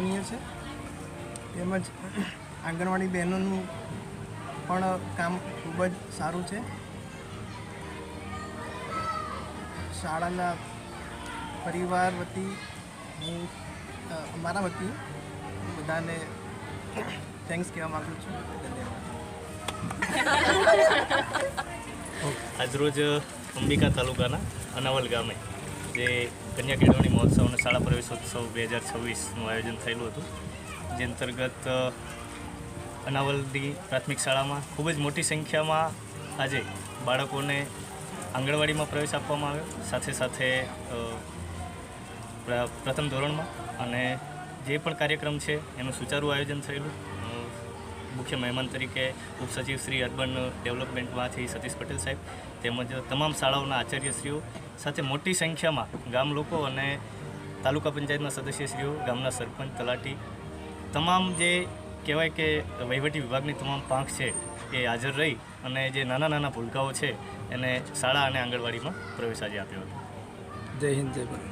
પ્રશંસનીય છે. તેમજ આંગણવાડી બહેનોનું પણ કામ ખૂબ જ સારું છે. શાળાના પરિવાર વતી હું અમારા વતી બધાને થેન્ક્સ કહેવા માગું છું. ધન્યવાદ. આજરોજ અંબિકા તાલુકાના અનાવલ ગામે જે કન્યા કેળવણી મહોત્સવ અને શાળા પ્રવેશોત્સવ 2026નું આયોજન થયેલું હતું, જે અંતર્ગત અનાવલની પ્રાથમિક શાળામાં ખૂબ જ મોટી સંખ્યામાં આજે બાળકોને આંગણવાડીમાં પ્રવેશ આપવામાં આવ્યો. સાથે સાથે પ્રથમ ધોરણમાં અને જે પણ કાર્યક્રમ છે એનું સુચારું આયોજન થયેલું. મુખ્ય મહેમાન તરીકે ઉપસચિવ શ્રી અર્બન ડેવલપમેન્ટમાંથી સતીશ પટેલ સાહેબ તેમજ તમામ શાળાઓના આચાર્યશ્રીઓ સાથે મોટી સંખ્યામાં ગામ લોકો અને તાલુકા પંચાયતના સદસ્યશ્રીઓ, ગામના સરપંચ, તલાટી, તમામ જે કહેવાય કે વહીવટી વિભાગની તમામ પાંખ છે એ હાજર રહી અને જે નાના નાના ભૂલકાઓ છે એને શાળા અને આંગણવાડીમાં પ્રવેશ આજે આપ્યો હતો. જય હિન્દ, જય ભારત.